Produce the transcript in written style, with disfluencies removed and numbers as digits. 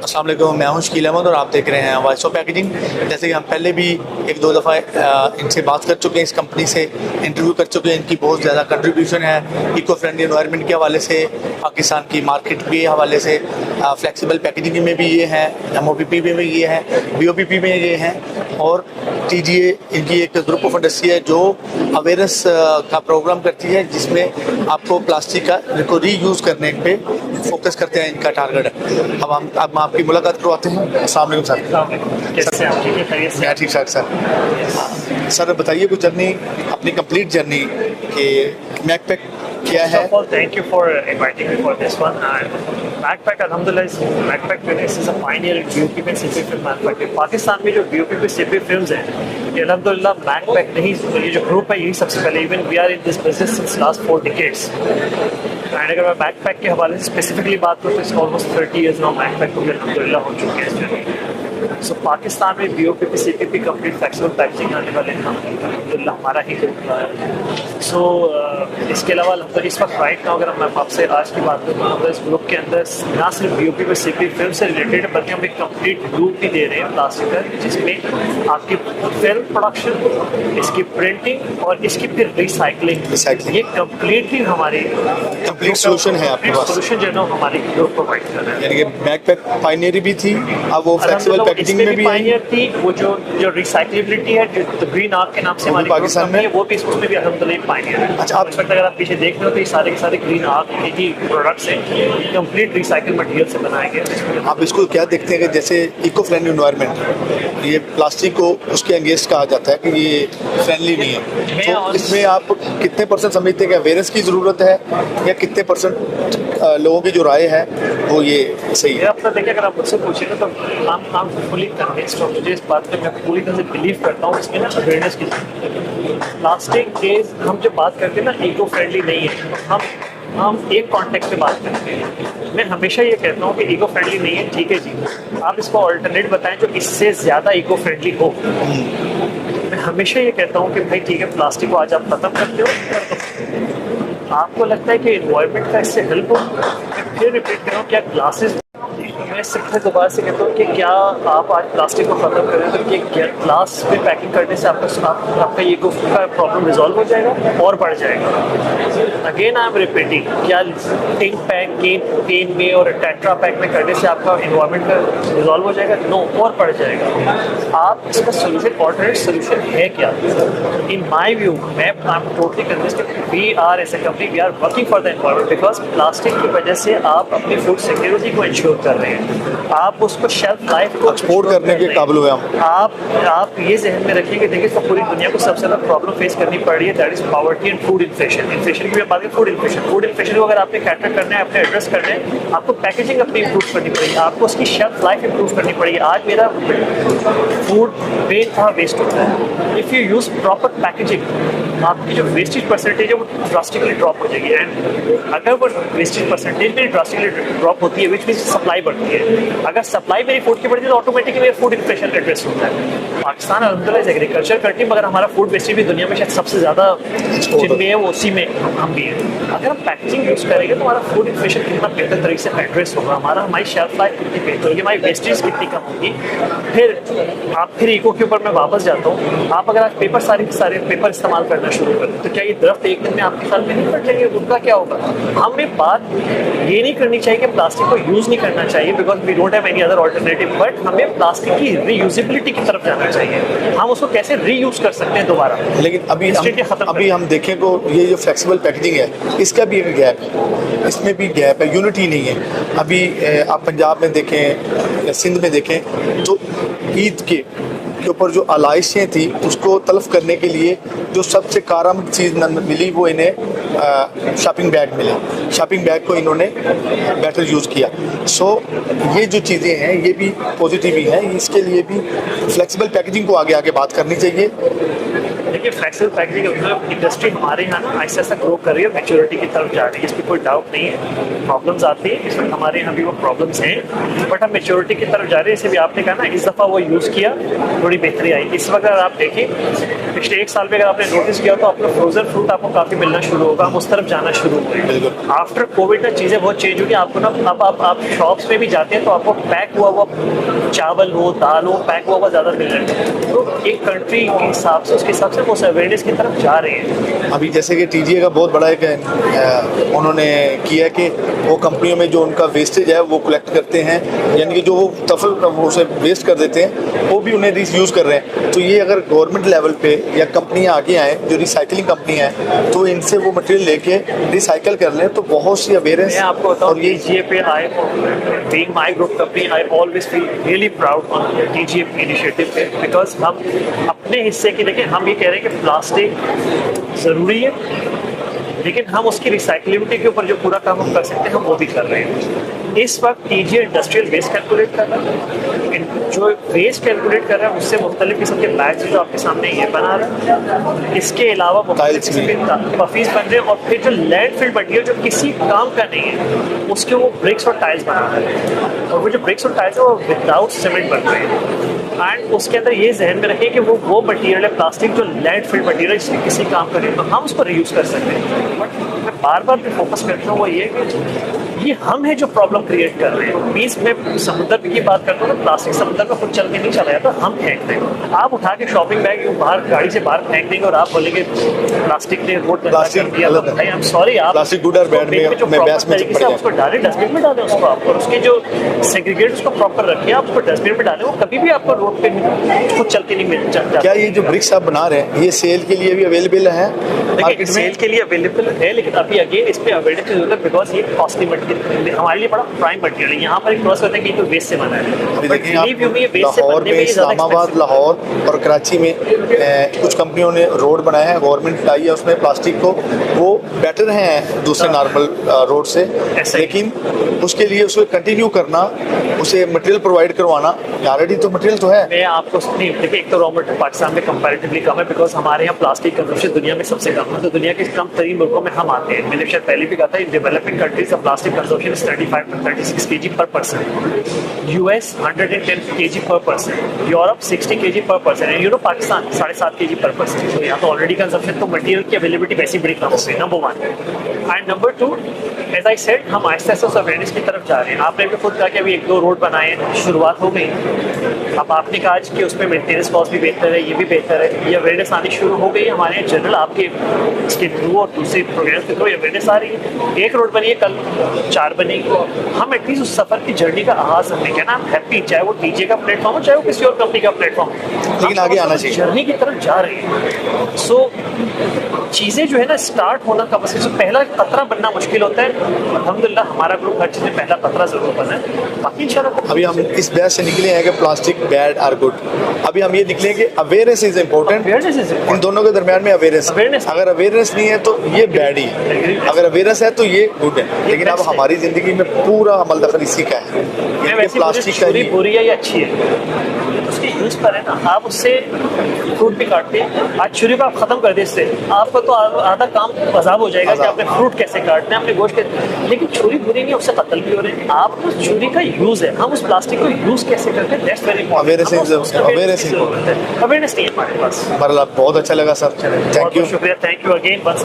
अस्सलाम वालेकुम, मैं हूं शकील अहमद और आप देख रहे हैं वॉइस ऑफ पैकेजिंग। जैसे कि हम पहले भी एक दो दफ़ा इनसे बात कर चुके हैं, इस कंपनी से इंटरव्यू कर चुके हैं। इनकी बहुत ज़्यादा कंट्रीब्यूशन है इको फ्रेंडली एनवायरनमेंट के हवाले से, पाकिस्तान की मार्केट के हवाले से, फ्लेक्सिबल पैकेजिंग में भी ये है, MOPP में भी ये है, BOPP में ये है, और TGA इनकी एक ग्रुप ऑफ इंडस्ट्री है जो अवेयरनेस का प्रोग्राम करती है, जिसमें आपको प्लास्टिक का रीयूज़ करने पे फोकस करते हैं। इनका टारगेट है। अब हम आपकी मुलाकात करवाते हैं। अस्सलाम वालेकुम सर। कैसे आप ठीक है? खैरियत से? मैं ठीक ठाक सर। सर बताइए कुछ जर्नी, अपनी कंप्लीट जर्नी के मैकपैक क्या है? First of all, thank you for inviting me for this one. Backpack, alhamdulillah, Backpack Business is a pioneer in BOP में CP film manufacturing. पाकिस्तान में जो BOP में CP films हैं, ये अल्हम्दुलिल्लाह Backpack नहीं, ये जो ग्रुप है यही सबसे पहले, even we are in this business since last 4 decades. And अगर मैं बैकपैक के हवाले से स्पेसिफिकली बात करूँ तो इसका ऑलमोस्ट 30 ईयर्स नाउ बैकपैक को भी अल्हम्दुलिल्लाह हो चुके हैं। सो पाकिस्तान में BOPP CPP complete flexible packaging आने वाले हैं, अल्हम्दुलिल्लाह हमारा ही ग्रुप है। सो इसके अलावा इस वक्त राइट ना, अगर मैं आपसे आज की बात करूँ तो इस ग्रुप के अंदर ना सिर्फ BOPP CPP फिल्म से रिलेटेड बल्कि हम एक कंप्लीट ग्रुप भी दे रहे हैं प्लास्टिक का, जिसमें आपकी फिल्म प्रोडक्शन, इसकी प्रिंटिंग और इसकी फिर रिसाइकलिंग, ये कम्प्लीटली हमारी कंप्लीट सोल्यूशन है आपके पास। सोल्यूशन जो है हमारी ग्रुप प्रोवाइड कर रहे हैं। यानी कि बैकपैक पायनियर भी थी, अब वो फ्लेक्सिबल पैकेजिंग में भी पायनियर थी। वो जो रिसाइक्लेबिलिटी है, जो ग्रीन आर्क के नाम से हमारी पाकिस्तान में, वो भी उसमें भी अल्हम्दुलिल्लाह पायनियर है। अच्छा, आप अगर आप पीछे देख रहे हो तो ये सारे के सारे ग्रीन आर्क के प्रोडक्ट्स हैं, कंप्लीट रिसाइकल मटेरियल से बनाए गए। आप इसको क्या देखते हैं कि जैसे इको फ्रेंडली एनवायरनमेंट, ये प्लास्टिक को उसके अगेंस्ट कहा जाता है कि ये फ्रेंडली नहीं है, तो इसमें आप कितने % समझते हैं कि अवेयरनेस की ज़रूरत है, या कितने % लोगों की जो राय है वो ये सही है? अपना देखिए, अगर आप मुझसे पूछेंगे तो हम फुली कन्विंस्ड हूँ, मुझे इस बात पे मैं पूरी तरह से बिलीव करता हूँ इसमें ना अवेयरनेस की प्लास्टिक के हम जो बात करते हैं ना इको फ्रेंडली नहीं है, तो हम एक कॉन्टेक्स्ट पे बात करते हैं। मैं हमेशा ये कहता हूँ कि इको फ्रेंडली नहीं है, ठीक है जी, आप इसको ऑल्टरनेट बताएं जो इससे ज़्यादा इको फ्रेंडली हो। मैं हमेशा ये कहता हूँ कि भाई ठीक है, प्लास्टिक को आज आप ख़त्म करते हो, आपको लगता है कि इन्वायरमेंट का इससे हेल्प हो, मैं फिर रिपीट कर रहा हूँ, क्या ग्लासेस, मैं सिर्फ दोबारा से कहता हूँ कि क्या आप आज प्लास्टिक को ख़त्म करें तो क्या ग्लास में पैकिंग करने से आपका ये का प्रॉब्लम रिजॉल्व हो जाएगा और बढ़ जाएगा? अगेन आई एम रिपीटिंग, क्या टिन पैक केन में और टेट्रा पैक में करने से आपका इन्वायरमेंट का रिजॉल्व हो जाएगा? नो, और बढ़ जाएगा। आप इसका सोल्यूशन, ऑल्टरनेट सोल्यूशन है क्या? इन माई व्यू, मैं I am totally convinced we are as a company, we are working for the environment, because plastic की वजह से आप अपनी फूड सिक्योरिटी को इंश्योर कर रहे हैं, आप उसको शेल्फ लाइफ को एक्सपोर्ट करने के काबिल हुए हम। आप ये जहन में रखिए कि देखिए तो पूरी दुनिया को सबसे ज़्यादा प्रॉब्लम फेस करनी पड़ रही है, that is poverty and food inflation. Inflation की बात करें, फूड इन्फ्लेशन को अगर आपने कैटर करना है, अपने एड्रेस करना है, आपको पैकेजिंग अपनी इंप्रूव करनी पड़ेगी, आपको उसकी शेल्फ लाइफ इंप्रूव करनी पड़ेगी। आज मेरा फूड वेस्ट होता है, if you use proper packaging, आपकी जो वेस्टेज परसेंटेज है वो ड्रास्टिकली ड्रॉप हो जाएगी। एंड अगर वो वेस्टेज परसेंटेज में ड्रास्टिकली ड्रॉप होती है, विच मीन्स सप्लाई बढ़ती है, अगर सप्लाई मेरी फूड की बढ़ती है तो ऑटोमेटिकली मेरा फूड इन्फ्लेशन एड्रेस होता है। पाकिस्तान अल्हम्दुलिल्लाह एग्रीकल्चर कंट्री, मगर हमारा फूड वेस्टेज भी दुनिया में शायद सबसे ज़्यादा जिनमें है, वो उसी में हम भी हैं। अगर हम पैकेजिंग यूज़ करेंगे तो हमारा फूड इन्फ्लेशन कितना बेहतर तरीके से एड्रेस होगा, हमारी शेल्फ लाइफ कितनी बेहतर होगी, हमारी वेस्टेज कितनी कम होगी। फिर इको के ऊपर मैं वापस जाता हूँ। आप अगर आज सारे पेपर इस्तेमाल करना शुरू करें तो क्या ये दरख्त एक दिन में आपके ख्याल में नहीं कट जाएंगे? उनका क्या होगा? हमें बात ये नहीं करनी चाहिए कि प्लास्टिक को यूज़ नहीं करना चाहिए, because we don't have any other alternative, but हमें प्लास्टिक की रीयूजेबिलिटी की तरफ जाना चाहिए। हम उसको कैसे रीयूज कर सकते हैं दोबारा। लेकिन अभी हम देखें तो ये जो फ्लेक्सिबल पैकेजिंग है, इसका भी एक गैप है, इसमें भी गैप है, यूनिटी नहीं है। अभी आप पंजाब में देखें या सिंध में देखें तो ईद के ऊपर जो आलाइशें थी उसको तलफ करने के लिए जो सबसे कारगर चीज़ मिली वो इन्हें शॉपिंग बैग मिले। शॉपिंग बैग को इन्होंने बेटर यूज़ किया। सो ये जो चीज़ें हैं ये भी पॉजिटिव ही हैं, इसके लिए भी फ्लेक्सिबल पैकेजिंग को आगे बात करनी चाहिए। देखिए फ्लेक्सिबल पैकेजिंग इंडस्ट्री हमारे यहाँ ना ऐसा ऐसा ग्रो कर रही है, मैच्योरिटी की तरफ जा रही है, इसमें कोई डाउट नहीं है। प्रॉब्लम्स आती है, इस वक्त हमारे यहाँ भी वो प्रॉब्लम्स हैं, बट हम मैच्योरिटी की तरफ जा रहे हैं। जैसे भी आपने कहा ना, इस दफ़ा वो यूज़ किया, थोड़ी बेहतरी आई। इस वक्त अगर आप देखें पिछले 1 साल में अगर आपने नोटिस किया तो आपको फ्रोजन फ्रूट आपको काफ़ी मिलना शुरू होगा, हम उस तरफ जाना शुरू हुए। आफ्टर कोविड ना चीज़ें बहुत चेंज होगी। आपको ना अब आप शॉप्स में भी जाते हैं तो आपको पैक हुआ चावल हो, दाल हो, पैक हुआ ज़्यादा मिल रहा है। तो एक कंट्री के हिसाब से, उसके हिसाब से वो अवेयरनेस की तरफ जा रहे हैं। अभी जैसे कि टीजीए का बहुत बड़ा एक उन्होंने किया कि वो कंपनियों में जो उनका वेस्टेज है वो कलेक्ट करते हैं, यानी कि जो वो तफल वो उसे वेस्ट कर देते हैं वो भी उन्हें रीयूज़ कर रहे हैं। तो ये अगर गवर्नमेंट लेवल पे या कंपनियां आगे आएँ जो रिसाइकलिंग कंपनी हैं तो इनसे वो मटेरियल लेके रिसाइकल कर लें तो बहुत सी अवेयरनेस। मैं आपको बताऊँ, टीजीए पे being my group company, I always feel really proud on TGA initiative पे, because हम अपने हिस्से की देखें, हम ये कह रहे हैं कि प्लास्टिक ज़रूरी है, लेकिन हम उसकी रिसाइकलिबिलिटी के ऊपर जो पूरा काम हम कर सकते हैं हम वो भी कर रहे हैं। इस वक्त टीजीए इंडस्ट्रियल वेस्ट कैलकुलेट कर रहा है, जो वेस्ट कैलकुलेट कर रहा है उससे मुख्तलिफ किस्म के बैग्स जो आपके सामने ये बना रहा है, इसके अलावा मुख्तलिफ किस्म के पफीज बन रहे हैं, और फिर जो लैंडफिल मटीरियल जो किसी काम का नहीं है उसके वो ब्रिक्स और टाइल्स बना रहे हैं, और वो जो ब्रिक्स और टाइल्स है वो विदाउट सीमेंट बन रहे हैं। एंड उसके अंदर ये जहन में रखें कि वो मटीरियल है प्लास्टिक जो लैंडफिल मटीरियल इसमें किसी काम का नहीं, तो हम उसको रीयूज़ कर सकते हैं। बट मैं बार बार फोकस करता हूँ वो ये कि ये हम है जो प्रॉब्लम क्रिएट कर रहे हैं। मीन्स मैं समुद्र की बात करता हूँ, प्लास्टिक समुद्र में खुद चल के नहीं चला जाता, हम फेंकते हैं। आप उठा के शॉपिंग बैग बाहर गाड़ी से बाहर फेंक देंगे और आप बोलेंगे प्लास्टिक ने रोड गंदा कर दिया, तो भाई आई एम सॉरी, आप प्लास्टिक गुड और बैड में जो बहस में तरीके से आप उसको डालें, डस्टबिन में डालें उसको आप, और उसके जो सेग्रीगेट उसको प्रॉपर रखें, आप उसको डस्टबिन में डालें, वो कभी भी आपको रोड पे खुद चल के नहीं मिल जाता। क्या ये जो ब्रिक्स आप बना रहे हैं ये सेल के लिए भी अवेलेबल है? देखिए सेल के लिए अवेलेबल है, लेकिन अभी अगेन इस पे अवेयरनेस की जरूरत है, बिकॉज ये कॉस्टली मटेरियल हमारे लिए बड़ा प्राइम मटेरियल है। यहाँ पर एक क्रॉस करते हैं कि तो वेस्ट से बना है, देखिए लाहौर में, इस्लामाबाद, लाहौर और कराची में कुछ कंपनियों ने रोड बनाया है, गवर्नमेंट आई है उसमें प्लास्टिक को, वो बेटर हैं दूसरे नॉर्मल रोड से, लेकिन उसके लिए उसको कंटिन्यू करना, उसे मटेरियल प्रोवाइड करवाना, ऑलरेडी तो मटेरियल तो है। मैं आपको नहीं, देखिए एक तो रॉ मटेरियल पाकिस्तान में कंपैरेटिवली कम है, बिकॉज हमारे यहाँ प्लास्टिक कंजम्पशन दुनिया में सबसे कम है, तो दुनिया के कम तरीन मुल्कों में हम आते हैं। मैंने शायद पहले भी कहा था, इन डेवलपिंग कंट्रीज का plastic consumption is 35 to 36 kg per person, US 110 kg per person, Europe 60 kg per person, and Pakistan 7.5 kg per person। तो यहाँ तो ऑलरेडी कंजम्पशन, तो मटेरियल की अवेलेबिलिटी वैसी बड़ी कम है, number 1। And number 2, as I said, हम आहिस्ता आहिस्ता अवेयरनेस की तरफ जा रहे हैं। आपने भी खुद कहा कि अभी 1-2 रोड बनाए, शुरुआत हो गई। अब आपने कहा कि उसमें मेंटेनेंस कॉस्ट भी बेहतर है, ये भी बेहतर है, ये अवेयरनेस आनी शुरू हो गई हमारे यहाँ जनरल आपके इसके थ्रू और दूसरे प्रोग्राम के थ्रू अवेयरनेस आ रही है। 1 रोड बनी है, कल 4 बनेगी। हम एटलीस्ट उस सफर की जर्नी का आगाज हमने किया ना, हम हैप्पी, चाहे वो टीजे का प्लेटफॉर्म हो, चाहे वो किसी और कंपनी का प्लेटफॉर्म हो, लेकिन आगे आना चाहिए, जर्नी की तरफ जा रही है। सो चीज़ें जो है ना स्टार्ट होना का बस पहला खतरा बनना मुश्किल होता है। अल्हम्दुलिल्लाह हमारा ग्रुप हर चीज़ में पहला खतरा जरूर बना है, बाकी इंशाल्लाह। अभी हम इस बहस से निकले हैं कि प्लास्टिक बैड और गुड, अभी हम ये निकले कि अवेयरनेस इज इम्पोर्टेंट, इन दोनों के दरमियान में अवेयरनेस। अगर अवेयरनेस नहीं है तो ये बैड ही है, अगर अवेयरनेस है तो ये गुड है। लेकिन अब हमारी जिंदगी में पूरा अमल दखल इसी का है, प्लास्टिक का ही बुरी है या अच्छी है, उसके यूज पर है ना। आप उससे फ्रूट भी काटते हैं, आज छुरी को आप खत्म कर दे, इससे आपका तो आधा काम अजाब हो जाएगा कि आपने फ्रूट कैसे काटना है, अपने गोश्त के। लेकिन छुरी बुरी नहीं, उससे कत्ल भी हो रहे हैं। आप उस छुरी का यूज है, हम उस प्लास्टिक को यूज कैसे करते हैं, दैट्स वेरी इंपॉर्टेंट। अवेयरनेस नहीं है हमारे पास। बहुत अच्छा लगा सर, थैंक यू, शुक्रिया, थैंक यू अगेन।